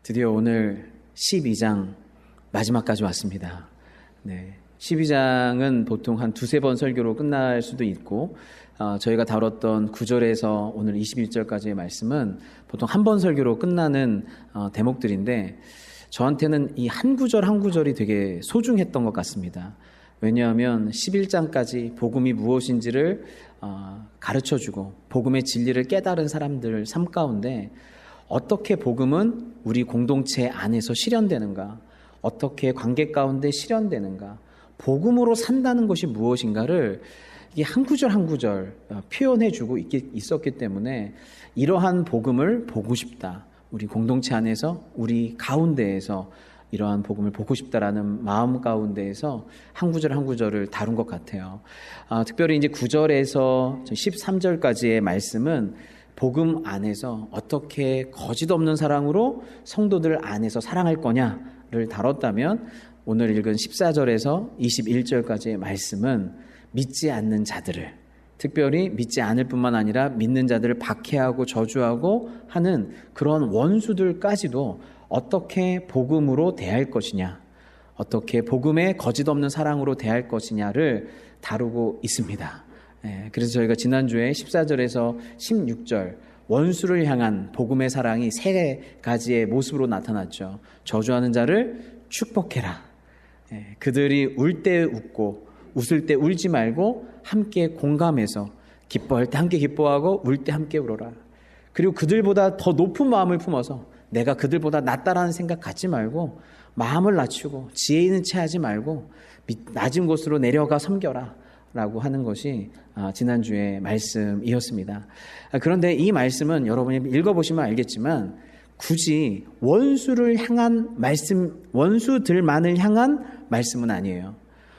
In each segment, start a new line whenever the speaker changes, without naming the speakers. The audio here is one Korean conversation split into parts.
드디어 오늘 12장 마지막까지 왔습니다. 12장은 보통 한 두세 번 설교로 끝날 수도 있고 저희가 다뤘던 9절에서 오늘 21절까지의 말씀은 보통 한 번 설교로 끝나는 대목들인데 저한테는 이 한 구절 한 구절이 되게 소중했던 것 같습니다. 왜냐하면 11장까지 복음이 무엇인지를 가르쳐주고 복음의 진리를 깨달은 사람들 삶 가운데 어떻게 복음은 우리 공동체 안에서 실현되는가, 어떻게 관계 가운데 실현되는가, 복음으로 산다는 것이 무엇인가를 이게 한 구절 한 구절 표현해주고 있었기 때문에 이러한 복음을 보고 싶다. 우리 공동체 안에서, 우리 가운데에서 이러한 복음을 보고 싶다라는 마음 가운데에서 한 구절 한 구절을 다룬 것 같아요. 특별히 이제 9절에서 13절까지의 말씀은 복음 안에서 어떻게 거짓 없는 사랑으로 성도들 안에서 사랑할 거냐를 다뤘다면 오늘 읽은 14절에서 21절까지의 말씀은 믿지 않는 자들을, 특별히 믿지 않을 뿐만 아니라 믿는 자들을 박해하고 저주하고 하는 그런 원수들까지도 어떻게 복음으로 대할 것이냐, 어떻게 복음의 거짓 없는 사랑으로 대할 것이냐를 다루고 있습니다. 그래서 저희가 지난주에 14절에서 16절 원수를 향한 복음의 사랑이 세 가지의 모습으로 나타났죠. 저주하는 자를 축복해라. 그들이 울 때 웃고 웃을 때 울지 말고 함께 공감해서 기뻐할 때 함께 기뻐하고 울 때 함께 울어라. 그리고 그들보다 더 높은 마음을 품어서 내가 그들보다 낫다라는 생각 갖지 말고 마음을 낮추고 지혜 있는 채 하지 말고 낮은 곳으로 내려가 섬겨라 라고 하는 것이 지난주의 말씀이었습니다. 그런데 이 말씀은 여러분이 읽어보시면 알겠지만 굳이 원수를 향한 말씀, 원수들만을 향한 말씀은 아니에요.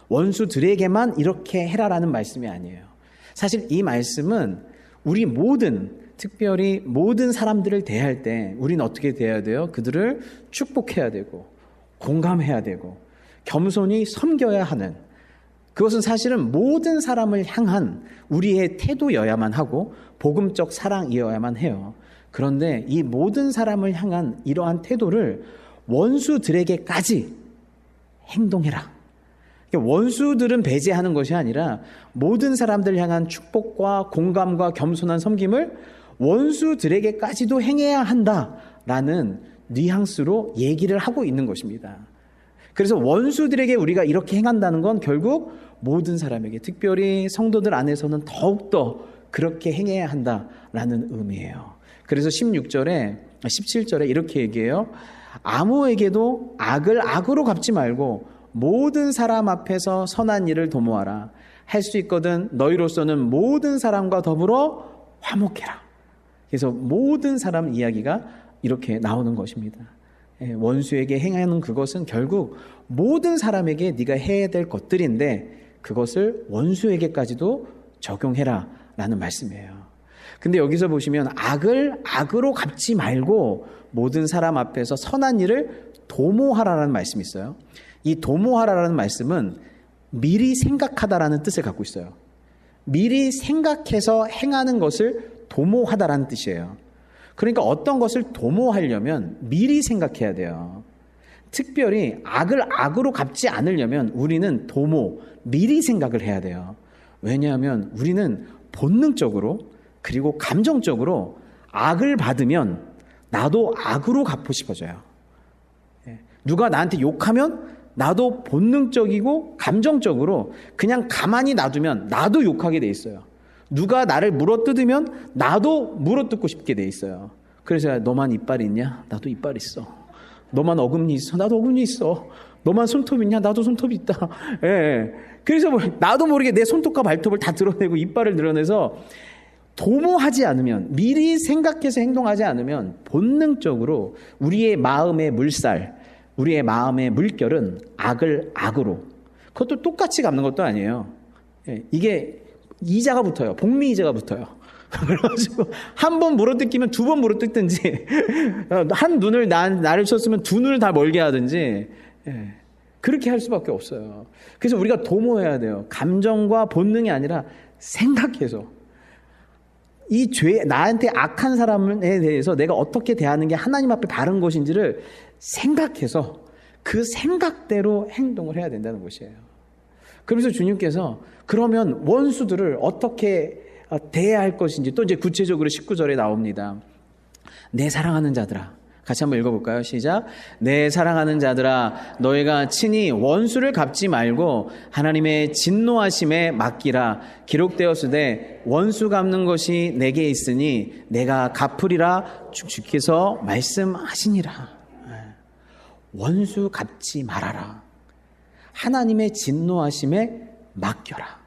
원수들에게만 이렇게 해라라는 말씀이 아니에요. 사실 이 말씀은 우리 모든, 특별히 모든 사람들을 대할 때 우리는 어떻게 대해야 돼요? 그들을 축복해야 되고 공감해야 되고 겸손히 섬겨야 하는, 그것은 사실은 모든 사람을 향한 우리의 태도여야만 하고 복음적 사랑이어야만 해요. 그런데 이 모든 사람을 향한 이러한 태도를 원수들에게까지 행동해라. 원수들은 배제하는 것이 아니라 모든 사람들 향한 축복과 공감과 겸손한 섬김을 원수들에게까지도 행해야 한다라는 뉘앙스로 얘기를 하고 있는 것입니다. 그래서 원수들에게 우리가 이렇게 행한다는 건 결국 모든 사람에게, 특별히 성도들 안에서는 더욱더 그렇게 행해야 한다라는 의미예요. 그래서 17절에 이렇게 얘기해요. 아무에게도 악을 악으로 갚지 말고 모든 사람 앞에서 선한 일을 도모하라. 할 수 있거든 너희로서는 모든 사람과 더불어 화목해라. 그래서 모든 사람 이야기가 이렇게 나오는 것입니다. 원수에게 행하는 그것은 결국 모든 사람에게 네가 해야 될 것들인데 그것을 원수에게까지도 적용해라 라는 말씀이에요. 근데 여기서 보시면 악을 악으로 갚지 말고 모든 사람 앞에서 선한 일을 도모하라라는 말씀이 있어요. 이 도모하라라는 말씀은 미리 생각하다라는 뜻을 갖고 있어요. 미리 생각해서 행하는 것을 도모하다라는 뜻이에요. 그러니까 어떤 것을 도모하려면 미리 생각해야 돼요. 특별히 악을 악으로 갚지 않으려면 우리는 미리 생각을 해야 돼요. 왜냐하면 우리는 본능적으로 그리고 감정적으로 악을 받으면 나도 악으로 갚고 싶어져요. 누가 나한테 욕하면 나도 본능적이고 감정적으로 그냥 가만히 놔두면 나도 욕하게 돼 있어요. 누가 나를 물어뜯으면 나도 물어뜯고 싶게 돼 있어요. 그래서 너만 이빨 있냐? 나도 이빨 있어. 너만 어금니 있어? 나도 어금니 있어. 너만 손톱 있냐? 나도 손톱 있다. 그래서 나도 모르게 내 손톱과 발톱을 다 드러내고 이빨을 드러내서 도모하지 않으면, 미리 생각해서 행동하지 않으면 본능적으로 우리의 마음의 물살, 우리의 마음의 물결은 악을 악으로, 그것도 똑같이 갚는 것도 아니에요. 이게 이자가 붙어요. 복리 이자가 붙어요. 그래가지고 한 번 물어뜯기면 두 번 물어뜯든지 한 눈을 나를 쳤으면 두 눈을 다 멀게 하든지 그렇게 할 수밖에 없어요. 그래서 우리가 도모해야 돼요. 감정과 본능이 아니라 생각해서 이 나한테 악한 사람에 대해서 내가 어떻게 대하는 게 하나님 앞에 바른 것인지를 생각해서 그 생각대로 행동을 해야 된다는 것이에요. 그래서 주님께서 그러면 원수들을 어떻게 대해야 할 것인지 또 이제 구체적으로 19절에 나옵니다. 내 사랑하는 자들아. 같이 한번 읽어볼까요? 시작. 내 사랑하는 자들아, 너희가 친히 원수를 갚지 말고 하나님의 진노하심에 맡기라. 기록되었으되 원수 갚는 것이 내게 있으니 내가 갚으리라 주께서 말씀하시니라. 원수 갚지 말아라. 하나님의 진노하심에 맡겨라.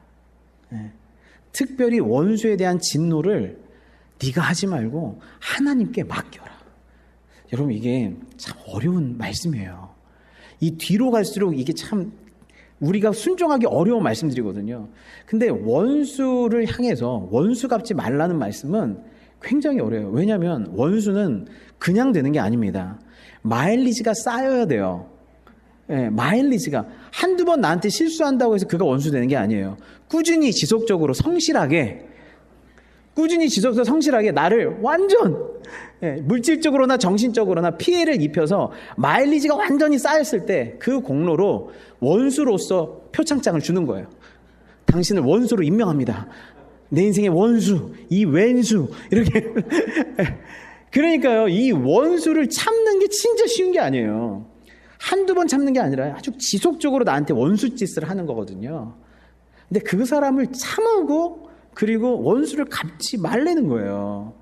특별히 원수에 대한 진노를 네가 하지 말고 하나님께 맡겨라. 여러분, 이게 참 어려운 말씀이에요. 이 뒤로 갈수록 이게 참 우리가 순종하기 어려운 말씀들이거든요. 근데 원수를 향해서 원수 갚지 말라는 말씀은 굉장히 어려워요. 왜냐하면 원수는 그냥 되는 게 아닙니다. 마일리지가 쌓여야 돼요. 마일리지가 한두 번 나한테 실수한다고 해서 그가 원수 되는 게 아니에요. 꾸준히 지속적으로 성실하게 나를 완전 물질적으로나 정신적으로나 피해를 입혀서 마일리지가 완전히 쌓였을 때 그 공로로 원수로서 표창장을 주는 거예요. 당신을 원수로 임명합니다. 내 인생의 원수, 이 왼수, 이렇게. 그러니까요, 이 원수를 참는 게 진짜 쉬운 게 아니에요. 한두 번 참는 게 아니라 아주 지속적으로 나한테 원수짓을 하는 거거든요. 근데 그 사람을 참고 그리고 원수를 갚지 말라는 거예요.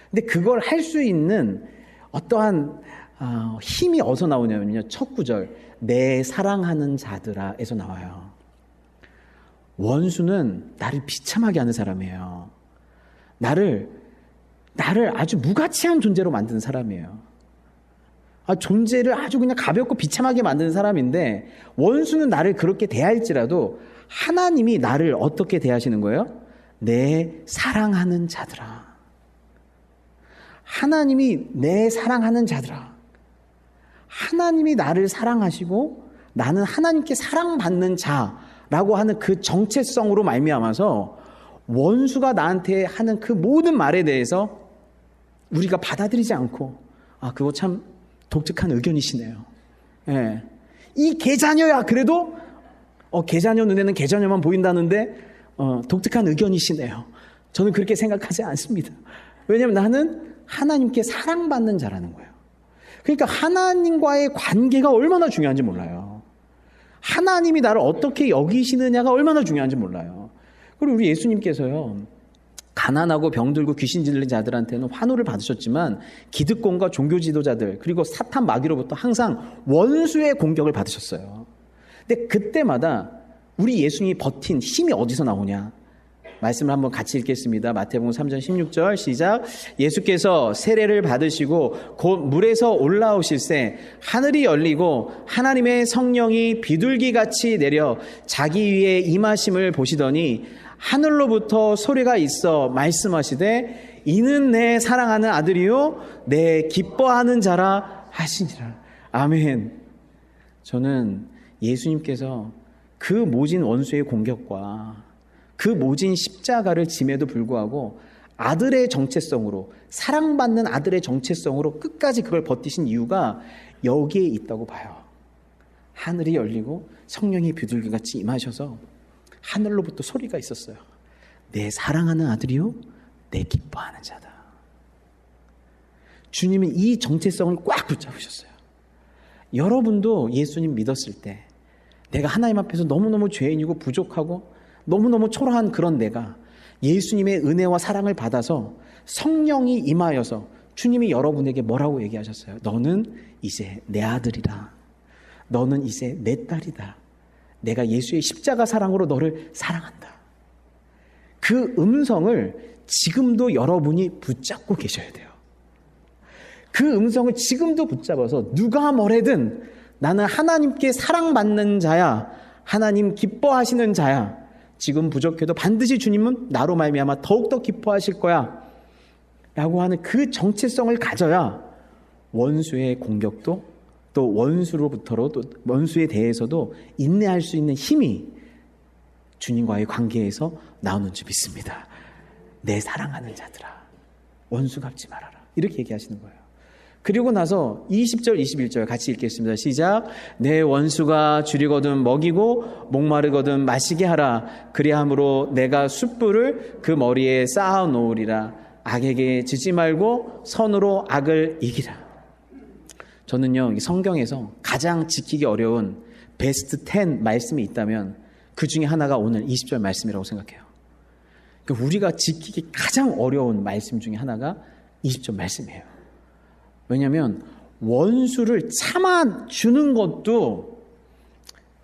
근데 그걸 할 수 있는 어떠한 힘이 어디서 나오냐면요. 첫 구절, 내 사랑하는 자들아에서 나와요. 원수는 나를 비참하게 하는 사람이에요. 나를 아주 무가치한 존재로 만드는 사람이에요. 존재를 아주 그냥 가볍고 비참하게 만드는 사람인데 원수는 나를 그렇게 대할지라도 하나님이 나를 어떻게 대하시는 거예요? 내 사랑하는 자들아. 하나님이 내 사랑하는 자들아. 하나님이 나를 사랑하시고 나는 하나님께 사랑받는 자라고 하는 그 정체성으로 말미암아서 원수가 나한테 하는 그 모든 말에 대해서 우리가 받아들이지 않고 그거 참 독특한 의견이시네요. 예. 이 개자녀야 그래도 개자녀 눈에는 개자녀만 보인다는데 독특한 의견이시네요. 저는 그렇게 생각하지 않습니다. 왜냐하면 나는 하나님께 사랑받는 자라는 거예요. 그러니까 하나님과의 관계가 얼마나 중요한지 몰라요. 하나님이 나를 어떻게 여기시느냐가 얼마나 중요한지 몰라요. 그리고 우리 예수님께서요, 가난하고 병들고 귀신 들린 자들한테는 환호를 받으셨지만 기득권과 종교 지도자들 그리고 사탄 마귀로부터 항상 원수의 공격을 받으셨어요. 근데 그때마다 우리 예수님이 버틴 힘이 어디서 나오냐? 말씀을 한번 같이 읽겠습니다. 마태복음 3장 16절 시작. 예수께서 세례를 받으시고 곧 물에서 올라오실새 하늘이 열리고 하나님의 성령이 비둘기같이 내려 자기 위에 임하심을 보시더니 하늘로부터 소리가 있어 말씀하시되 이는 내 사랑하는 아들이요 내 기뻐하는 자라 하시니라. 아멘. 저는 예수님께서 그 모진 원수의 공격과 그 모진 십자가를 짐에도 불구하고 아들의 정체성으로, 사랑받는 아들의 정체성으로 끝까지 그걸 버티신 이유가 여기에 있다고 봐요. 하늘이 열리고 성령이 비둘기같이 임하셔서 하늘로부터 소리가 있었어요. 내 사랑하는 아들이요 내 기뻐하는 자다. 주님은 이 정체성을 꽉 붙잡으셨어요. 여러분도 예수님 믿었을 때 내가 하나님 앞에서 너무너무 죄인이고 부족하고 너무너무 초라한 그런 내가 예수님의 은혜와 사랑을 받아서 성령이 임하여서 주님이 여러분에게 뭐라고 얘기하셨어요? 너는 이제 내 아들이다. 너는 이제 내 딸이다. 내가 예수의 십자가 사랑으로 너를 사랑한다. 그 음성을 지금도 여러분이 붙잡고 계셔야 돼요. 그 음성을 지금도 붙잡아서 누가 뭐래든 나는 하나님께 사랑받는 자야. 하나님 기뻐하시는 자야. 지금 부족해도 반드시 주님은 나로 말미암아 더욱더 기뻐하실 거야 라고 하는 그 정체성을 가져야 원수의 공격도 또 원수로부터로 또 원수에 대해서도 인내할 수 있는 힘이 주님과의 관계에서 나오는 줄 믿습니다. 내 사랑하는 자들아, 원수 갚지 말아라. 이렇게 얘기하시는 거예요. 그리고 나서 20절, 21절 같이 읽겠습니다. 시작. 내 원수가 줄이거든 먹이고 목마르거든 마시게 하라. 그리함으로 내가 숯불을 그 머리에 쌓아 놓으리라. 악에게 지지 말고 선으로 악을 이기라. 저는요, 성경에서 가장 지키기 어려운 베스트 10 말씀이 있다면 그 중에 하나가 오늘 20절 말씀이라고 생각해요. 그러니까 우리가 지키기 가장 어려운 말씀 중에 하나가 20절 말씀이에요. 왜냐하면 원수를 참아주는 것도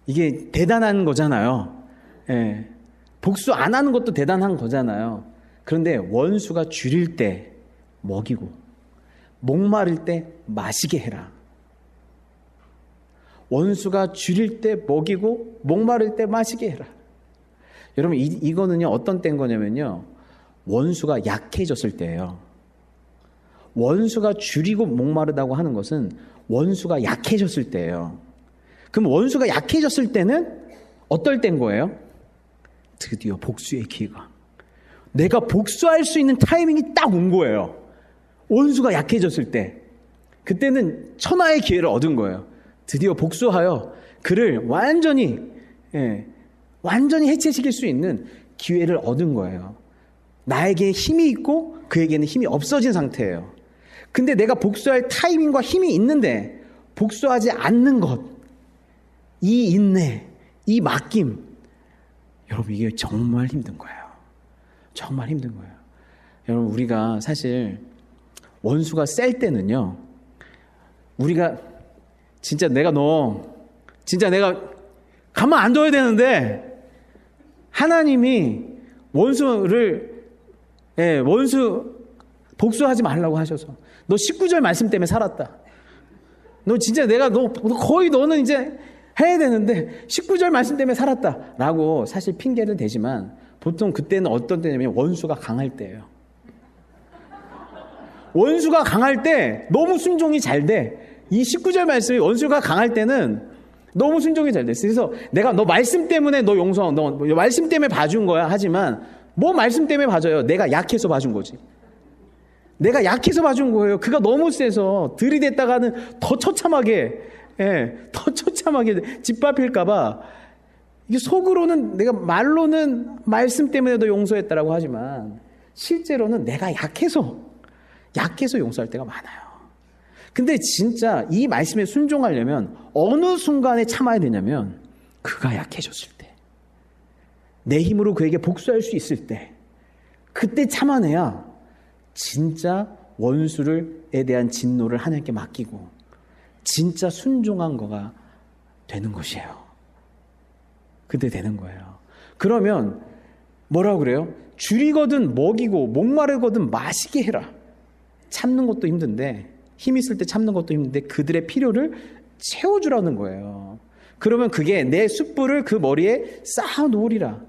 이게 대단한 거잖아요. 예. 복수 안 하는 것도 대단한 거잖아요. 그런데 원수가 줄일 때 먹이고 목마를 때 마시게 해라. 원수가 줄일 때 먹이고 목마를 때 마시게 해라. 여러분 이거는요 어떤 때인 거냐면요, 원수가 약해졌을 때예요. 원수가 줄이고 목마르다고 하는 것은 원수가 약해졌을 때예요. 그럼 원수가 약해졌을 때는 어떨 때인 거예요? 드디어 복수의 기회가, 내가 복수할 수 있는 타이밍이 딱 온 거예요. 원수가 약해졌을 때, 그때는 천하의 기회를 얻은 거예요. 드디어 복수하여 그를 완전히 해체시킬 수 있는 기회를 얻은 거예요. 나에게 힘이 있고 그에게는 힘이 없어진 상태예요. 근데 내가 복수할 타이밍과 힘이 있는데 복수하지 않는 것, 이 인내, 이 맡김, 여러분 이게 정말 힘든 거예요. 정말 힘든 거예요. 여러분 우리가 사실 원수가 셀 때는요, 우리가 진짜 내가 가만 안 둬야 되는데 하나님이 원수 복수하지 말라고 하셔서 너 19절 말씀 때문에 살았다. 너 진짜 너는 이제 해야 되는데 19절 말씀 때문에 살았다 라고 사실 핑계를 대지만 보통 그때는 어떤 때냐면 원수가 강할 때예요. 원수가 강할 때 너무 순종이 잘 돼. 이 19절 말씀이 원수가 강할 때는 너무 순종이 잘 됐어. 그래서 내가 너 말씀 때문에 너 말씀 때문에 봐준 거야. 하지만 뭐 말씀 때문에 봐줘요? 내가 약해서 봐준 거지. 내가 약해서 봐준 거예요. 그가 너무 세서 들이댔다가는 더 처참하게 짓밟힐까봐, 이게 속으로는 내가 말로는 말씀 때문에 너 용서했다라고 하지만 실제로는 내가 약해서 용서할 때가 많아요. 근데 진짜 이 말씀에 순종하려면 어느 순간에 참아야 되냐면 그가 약해졌을 때, 내 힘으로 그에게 복수할 수 있을 때, 그때 참아내야 진짜 원수에 대한 진노를 하나님께 맡기고 진짜 순종한 거가 되는 것이에요. 그때 되는 거예요. 그러면 뭐라고 그래요? 줄이거든 먹이고 목마르거든 마시게 해라. 참는 것도 힘든데, 힘 있을 때 참는 것도 힘든데 그들의 필요를 채워주라는 거예요. 그러면 그게 내 숯불을 그 머리에 쌓아 놓으리라.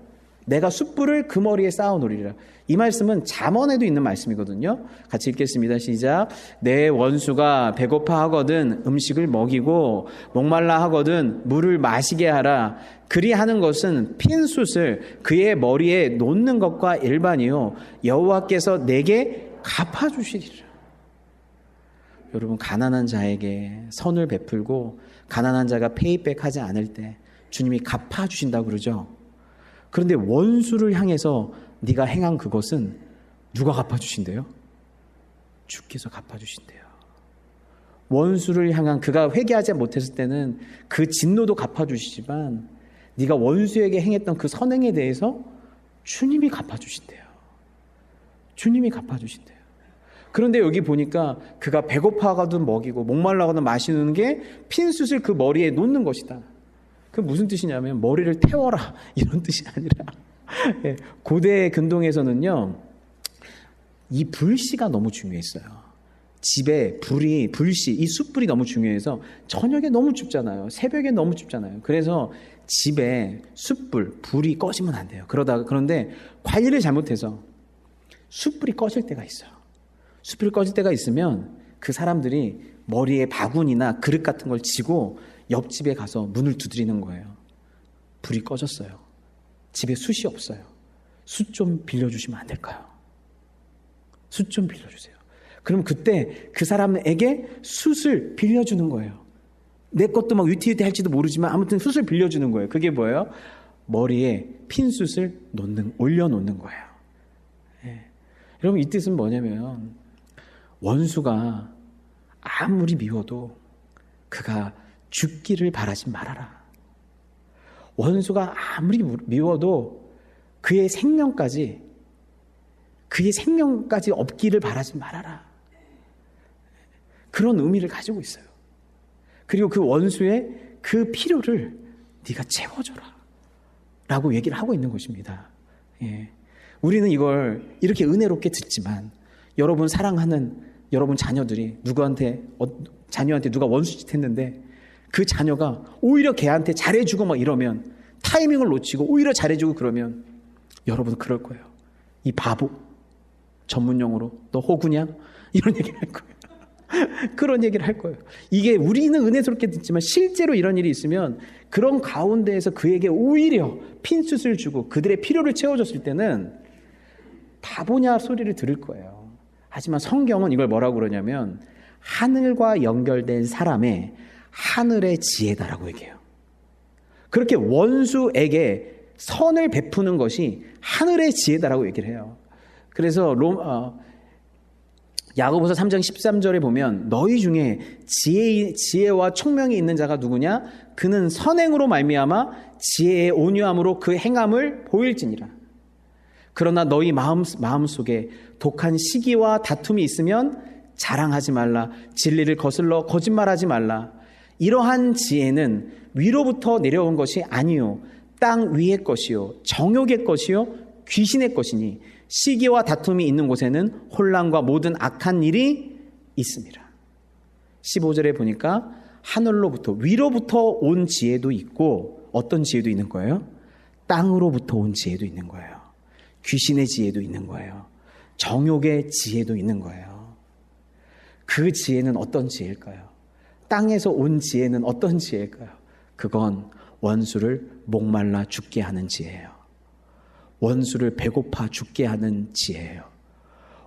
내가 숯불을 그 머리에 쌓아 놓으리라. 이 말씀은 잠언에도 있는 말씀이거든요. 같이 읽겠습니다. 시작. 내 원수가 배고파 하거든 음식을 먹이고 목말라 하거든 물을 마시게 하라. 그리하는 것은 핀 숯을 그의 머리에 놓는 것과 일반이요 여호와께서 내게 갚아주시리라. 여러분, 가난한 자에게 선을 베풀고 가난한 자가 페이백하지 않을 때 주님이 갚아주신다고 그러죠. 그런데 원수를 향해서 네가 행한 그것은 누가 갚아주신대요? 주께서 갚아주신대요. 원수를 향한, 그가 회개하지 못했을 때는 그 진노도 갚아주시지만 네가 원수에게 행했던 그 선행에 대해서 주님이 갚아주신대요. 주님이 갚아주신대요. 그런데 여기 보니까 그가 배고파하거든 먹이고 목말라거든 마시는 게 핀숯을 그 머리에 놓는 것이다. 그 무슨 뜻이냐면 머리를 태워라 이런 뜻이 아니라 고대 근동에서는요, 이 불씨가 너무 중요했어요. 집에 불씨, 이 숯불이 너무 중요해서 저녁에 너무 춥잖아요. 새벽에 너무 춥잖아요. 그래서 집에 숯불, 불이 꺼지면 안 돼요. 그런데 관리를 잘못해서 숯불이 꺼질 때가 있어요. 숯불이 꺼질 때가 있으면 그 사람들이 머리에 바구니나 그릇 같은 걸 쥐고 옆집에 가서 문을 두드리는 거예요. 불이 꺼졌어요. 집에 숯이 없어요. 숯 좀 빌려주시면 안 될까요? 숯 좀 빌려주세요. 그럼 그때 그 사람에게 숯을 빌려주는 거예요. 내 것도 막 위태위태 할지도 모르지만 아무튼 숯을 빌려주는 거예요. 그게 뭐예요? 머리에 핀 숯을 올려놓는 거예요. 예. 여러분, 이 뜻은 뭐냐면 원수가 아무리 미워도 그가 죽기를 바라지 말아라. 원수가 아무리 미워도 그의 생명까지 없기를 바라지 말아라. 그런 의미를 가지고 있어요. 그리고 그 원수의 그 필요를 네가 채워줘라 라고 얘기를 하고 있는 것입니다. 예. 우리는 이걸 이렇게 은혜롭게 듣지만 여러분 사랑하는 여러분 자녀들이 자녀한테 누가 원수짓 했는데 그 자녀가 오히려 걔한테 잘해주고 막 이러면, 타이밍을 놓치고 오히려 잘해주고 그러면 여러분 그럴 거예요. 이 바보, 전문용어로 너 호구냐? 이런 얘기를 할 거예요. 그런 얘기를 할 거예요. 이게 우리는 은혜스럽게 듣지만 실제로 이런 일이 있으면 그런 가운데에서 그에게 오히려 핀숯을 주고 그들의 필요를 채워줬을 때는 바보냐 소리를 들을 거예요. 하지만 성경은 이걸 뭐라고 그러냐면 하늘과 연결된 사람의 하늘의 지혜다라고 얘기해요. 그렇게 원수에게 선을 베푸는 것이 하늘의 지혜다라고 얘기를 해요. 그래서 야고보서 3장 13절에 보면 너희 중에 지혜와 총명이 있는 자가 누구냐? 그는 선행으로 말미암아 지혜의 온유함으로 그 행함을 보일지니라. 그러나 너희 마음속에 독한 시기와 다툼이 있으면 자랑하지 말라. 진리를 거슬러 거짓말하지 말라. 이러한 지혜는 위로부터 내려온 것이 아니요 땅 위의 것이요 정욕의 것이요 귀신의 것이니 시기와 다툼이 있는 곳에는 혼란과 모든 악한 일이 있습니다. 15절에 보니까 하늘로부터 위로부터 온 지혜도 있고 어떤 지혜도 있는 거예요? 땅으로부터 온 지혜도 있는 거예요. 귀신의 지혜도 있는 거예요. 정욕의 지혜도 있는 거예요. 그 지혜는 어떤 지혜일까요? 땅에서 온 지혜는 어떤 지혜일까요? 그건 원수를 목말라 죽게 하는 지혜예요. 원수를 배고파 죽게 하는 지혜예요.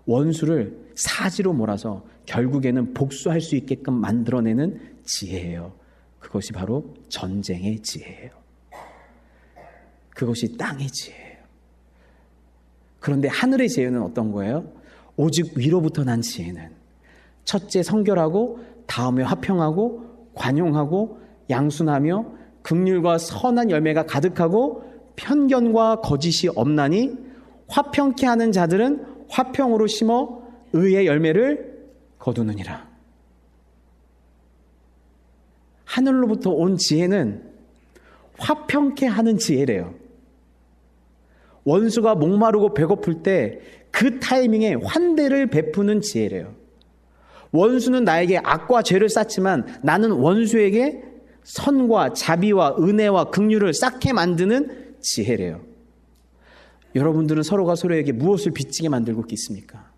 원수를 사지로 몰아서 결국에는 복수할 수 있게끔 만들어내는 지혜예요. 그것이 바로 전쟁의 지혜예요. 그것이 땅의 지혜예요. 그런데 하늘의 지혜는 어떤 거예요? 오직 위로부터 난 지혜는 첫째 성결하고 다음에 화평하고 관용하고 양순하며 긍휼과 선한 열매가 가득하고 편견과 거짓이 없나니 화평케 하는 자들은 화평으로 심어 의의 열매를 거두느니라. 하늘로부터 온 지혜는 화평케 하는 지혜래요. 원수가 목마르고 배고플 때 그 타이밍에 환대를 베푸는 지혜래요. 원수는 나에게 악과 죄를 쌓지만 나는 원수에게 선과 자비와 은혜와 긍휼을 쌓게 만드는 지혜래요. 여러분들은 서로가 서로에게 무엇을 빚지게 만들고 있습니까?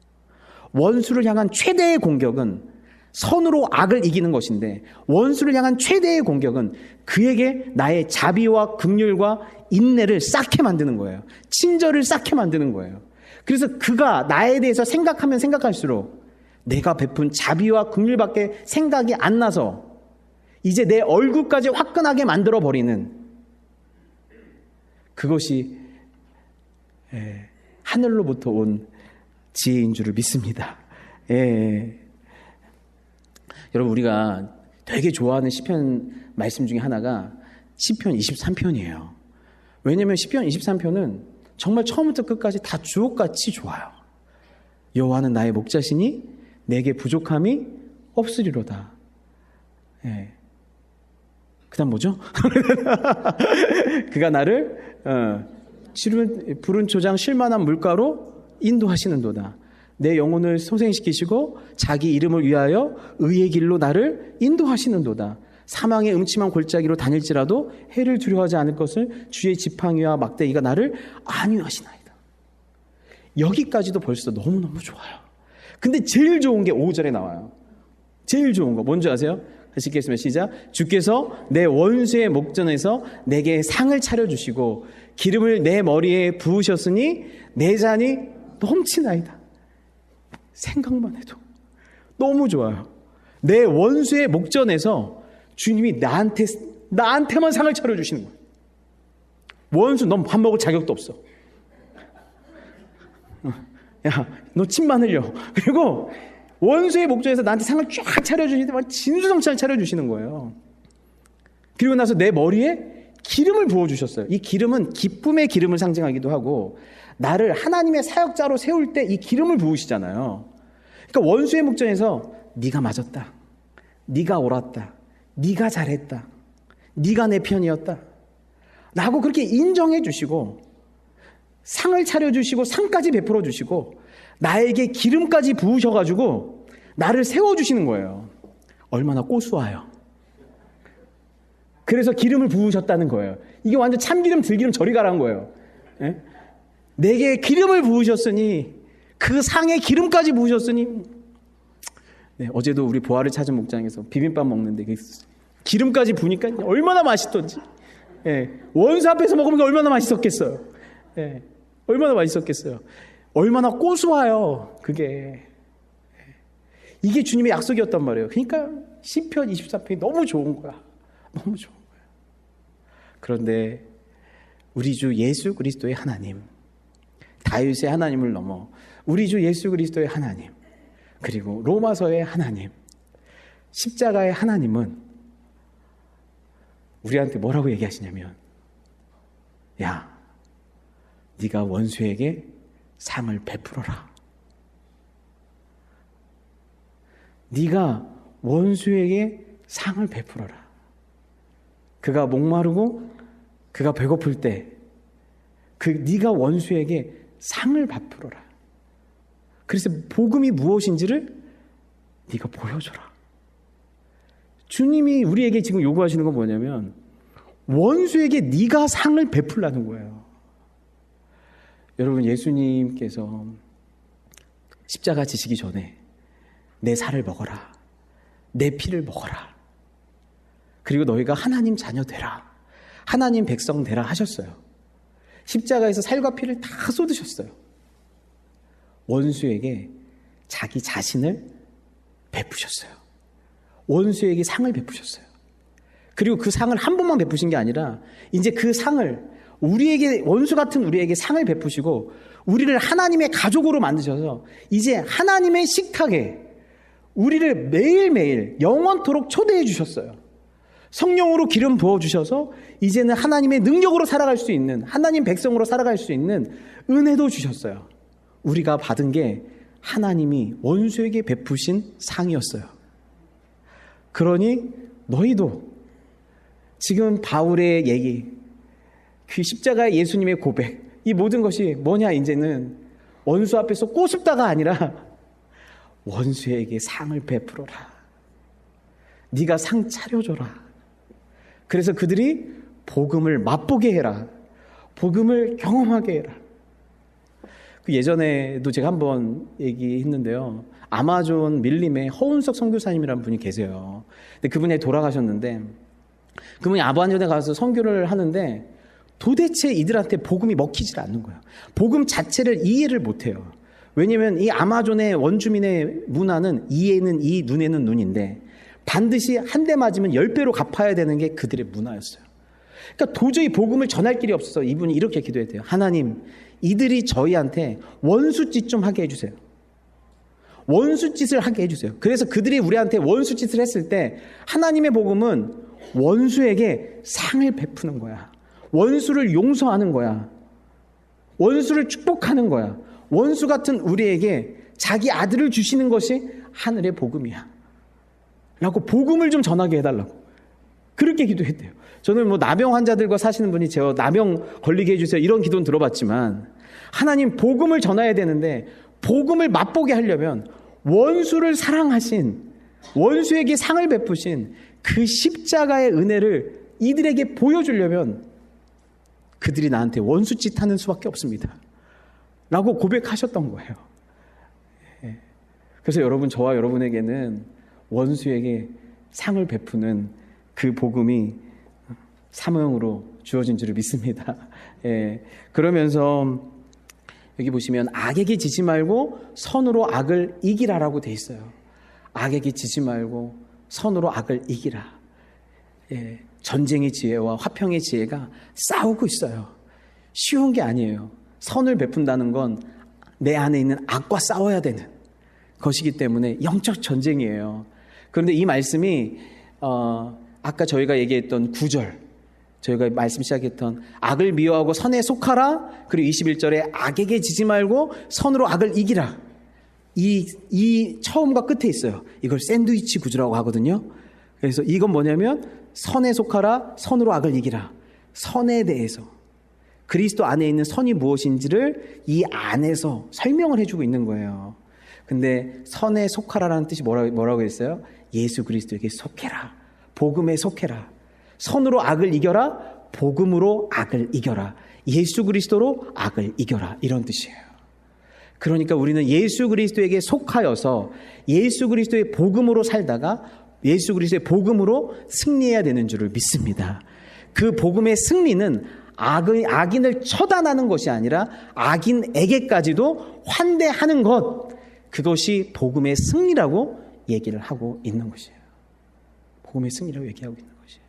원수를 향한 최대의 공격은 선으로 악을 이기는 것인데 원수를 향한 최대의 공격은 그에게 나의 자비와 긍휼과 인내를 쌓게 만드는 거예요. 친절을 쌓게 만드는 거예요. 그래서 그가 나에 대해서 생각하면 생각할수록 내가 베푼 자비와 긍휼밖에 생각이 안 나서 이제 내 얼굴까지 화끈하게 만들어버리는 그것이 하늘로부터 온 지혜인 줄을 믿습니다. 여러분, 우리가 되게 좋아하는 시편 말씀 중에 하나가 시편 23편이에요. 왜냐하면 시편 23편은 정말 처음부터 끝까지 다 주옥같이 좋아요. 여호와는 나의 목자시니 내게 부족함이 없으리로다. 그 다음 뭐죠? 그가 나를 푸른 초장 쉴만한 물가로 인도하시는도다. 내 영혼을 소생시키시고 자기 이름을 위하여 의의 길로 나를 인도하시는도다. 사망의 음침한 골짜기로 다닐지라도 해를 두려워하지 않을 것을 주의 지팡이와 막대기가 나를 안위하시나이다. 여기까지도 벌써 너무너무 좋아요. 근데 제일 좋은 게 5절에 나와요. 제일 좋은 거 뭔지 아세요? 다시 읽겠습니다. 시작. 주께서 내 원수의 목전에서 내게 상을 차려주시고 기름을 내 머리에 부으셨으니 내 잔이 넘치나이다. 생각만 해도 너무 좋아요. 내 원수의 목전에서 주님이 나한테만 상을 차려주시는 거예요. 원수, 넌 밥 먹을 자격도 없어. 야, 너 침만 흘려. 그리고 원수의 목전에서 나한테 상을 쫙 차려주시는데 진수성찬을 차려주시는 거예요. 그리고 나서 내 머리에 기름을 부어주셨어요. 이 기름은 기쁨의 기름을 상징하기도 하고, 나를 하나님의 사역자로 세울 때 이 기름을 부으시잖아요. 그러니까 원수의 목전에서 네가 맞았다, 네가 옳았다, 네가 잘했다, 네가 내 편이었다 라고 그렇게 인정해 주시고, 상을 차려주시고 상까지 베풀어 주시고, 나에게 기름까지 부으셔가지고 나를 세워주시는 거예요. 얼마나 고소해요. 그래서 기름을 부으셨다는 거예요. 이게 완전 참기름 들기름 저리 가라는 거예요. 예? 내게 기름을 부으셨으니, 그 상에 기름까지 부으셨으니. 네, 어제도 우리 보아를 찾은 목장에서 비빔밥 먹는데 기름까지 부으니까 얼마나 맛있던지. 예, 원수 앞에서 먹으면 얼마나 맛있었겠어요. 예, 얼마나 맛있었겠어요. 얼마나 고소해요. 그게. 이게 주님의 약속이었단 말이에요. 그러니까 시편 24편이 너무 좋은 거야. 너무 좋은 거야. 그런데 우리 주 예수 그리스도의 하나님, 다윗의 하나님을 넘어 우리 주 예수 그리스도의 하나님, 그리고 로마서의 하나님, 십자가의 하나님은 우리한테 뭐라고 얘기하시냐면, 야, 네가 원수에게 상을 베풀어라. 네가 원수에게 상을 베풀어라. 그가 목마르고 그가 배고플 때 네가 원수에게 상을 베풀어라. 그래서 복음이 무엇인지를 네가 보여줘라. 주님이 우리에게 지금 요구하시는 건 뭐냐면, 원수에게 네가 상을 베풀라는 거예요. 여러분, 예수님께서 십자가 지시기 전에 내 살을 먹어라, 내 피를 먹어라, 그리고 너희가 하나님 자녀 되라, 하나님 백성 되라 하셨어요. 십자가에서 살과 피를 다 쏟으셨어요. 원수에게 자기 자신을 베푸셨어요. 원수에게 상을 베푸셨어요. 그리고 그 상을 한 번만 베푸신 게 아니라, 이제 그 상을 우리에게, 원수 같은 우리에게 상을 베푸시고 우리를 하나님의 가족으로 만드셔서 이제 하나님의 식탁에 우리를 매일매일 영원토록 초대해 주셨어요. 성령으로 기름 부어주셔서 이제는 하나님의 능력으로 살아갈 수 있는, 하나님 백성으로 살아갈 수 있는 은혜도 주셨어요. 우리가 받은 게 하나님이 원수에게 베푸신 상이었어요. 그러니 너희도 지금 바울의 얘기, 그 십자가의 예수님의 고백, 이 모든 것이 뭐냐, 이제는 원수 앞에서 꼬습다가 아니라 원수에게 상을 베풀어라. 네가 상 차려줘라. 그래서 그들이 복음을 맛보게 해라. 복음을 경험하게 해라. 그 예전에도 제가 한번 얘기했는데요. 아마존 밀림에 허운석 선교사님이라는 분이 계세요. 근데 그분이 돌아가셨는데, 그분이 아마존에 가서 선교를 하는데 도대체 이들한테 복음이 먹히질 않는 거예요. 복음 자체를 이해를 못해요. 왜냐하면 이 아마존의 원주민의 문화는 이에는 이, 눈에는 눈인데, 반드시 한 대 맞으면 10배로 갚아야 되는 게 그들의 문화였어요. 그러니까 도저히 복음을 전할 길이 없어서 이분이 이렇게 기도했대요. 하나님, 이들이 저희한테 원수짓 좀 하게 해주세요. 원수짓을 하게 해주세요. 그래서 그들이 우리한테 원수짓을 했을 때 하나님의 복음은 원수에게 상을 베푸는 거야. 원수를 용서하는 거야. 원수를 축복하는 거야. 원수 같은 우리에게 자기 아들을 주시는 것이 하늘의 복음이야 라고 복음을 좀 전하게 해달라고 그렇게 기도했대요. 저는 뭐 나병 환자들과 사시는 분이 제가 나병 걸리게 해주세요 이런 기도는 들어봤지만, 하나님 복음을 전해야 되는데 복음을 맛보게 하려면 원수를 사랑하신, 원수에게 상을 베푸신 그 십자가의 은혜를 이들에게 보여주려면 그들이 나한테 원수짓 하는 수밖에 없습니다 라고 고백하셨던 거예요. 그래서 여러분, 저와 여러분에게는 원수에게 상을 베푸는 그 복음이 사명으로 주어진 줄을 믿습니다. 그러면서 여기 보시면 악에게 지지 말고 선으로 악을 이기라라고 돼 있어요. 악에게 지지 말고 선으로 악을 이기라. 예, 전쟁의 지혜와 화평의 지혜가 싸우고 있어요. 쉬운 게 아니에요. 선을 베푼다는 건 내 안에 있는 악과 싸워야 되는 것이기 때문에 영적 전쟁이에요. 그런데 이 말씀이 아까 저희가 얘기했던 9절, 저희가 말씀 시작했던 악을 미워하고 선에 속하라, 그리고 21절에 악에게 지지 말고 선으로 악을 이기라. 이 처음과 끝에 있어요. 이걸 샌드위치 구조라고 하거든요. 그래서 이건 뭐냐면 선에 속하라, 선으로 악을 이기라. 선에 대해서 그리스도 안에 있는 선이 무엇인지를 이 안에서 설명을 해주고 있는 거예요. 근데 선에 속하라라는 뜻이 뭐라고 했어요? 예수 그리스도에게 속해라. 복음에 속해라. 선으로 악을 이겨라. 복음으로 악을 이겨라. 예수 그리스도로 악을 이겨라. 이런 뜻이에요. 그러니까 우리는 예수 그리스도에게 속하여서 예수 그리스도의 복음으로 살다가 예수 그리스도의 복음으로 승리해야 되는 줄을 믿습니다. 그 복음의 승리는 악인을 처단하는 것이 아니라 악인에게까지도 환대하는 것, 그것이 복음의 승리라고 얘기를 하고 있는 것이에요. 복음의 승리라고 얘기하고 있는 것이에요.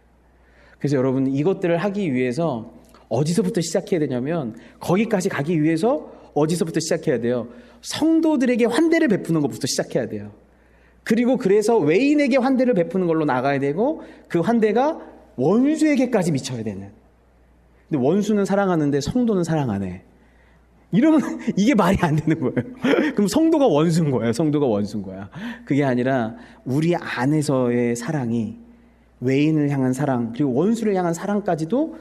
그래서 여러분, 이것들을 하기 위해서 어디서부터 시작해야 되냐면, 거기까지 가기 위해서 어디서부터 시작해야 돼요? 성도들에게 환대를 베푸는 것부터 시작해야 돼요. 그리고 그래서 외인에게 환대를 베푸는 걸로 나가야 되고, 그 환대가 원수에게까지 미쳐야 되는. 근데 원수는 사랑하는데 성도는 사랑 안 해. 이러면 이게 말이 안 되는 거예요. 그럼 성도가 원수인 거예요. 성도가 원수인 거야. 그게 아니라 우리 안에서의 사랑이 외인을 향한 사랑, 그리고 원수를 향한 사랑까지로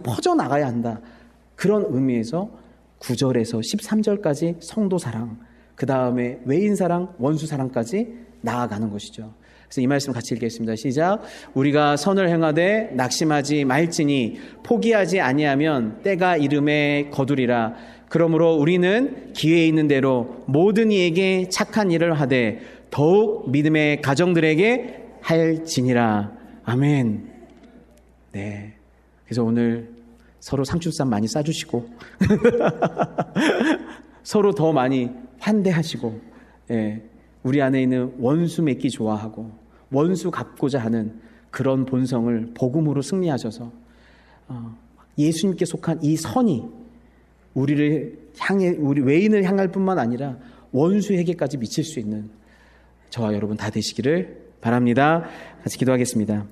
퍼져나가야 한다. 그런 의미에서 9절에서 13절까지 성도 사랑, 그 다음에 외인 사랑, 원수 사랑까지 나아가는 것이죠. 그래서 이 말씀 같이 읽겠습니다. 시작. 우리가 선을 행하되 낙심하지 말지니 포기하지 아니하면 때가 이름에 거두리라. 그러므로 우리는 기회 있는 대로 모든 이에게 착한 일을 하되 더욱 믿음의 가정들에게 할지니라. 아멘. 네. 그래서 오늘 서로 상추쌈 많이 싸주시고 서로 더 많이 환대하시고, 예, 우리 안에 있는 원수 맺기 좋아하고 원수 갚고자 하는 그런 본성을 복음으로 승리하셔서 예수님께 속한 이 선이 우리 외인을 향할 뿐만 아니라 원수에게까지 미칠 수 있는 저와 여러분 다 되시기를 바랍니다. 같이 기도하겠습니다.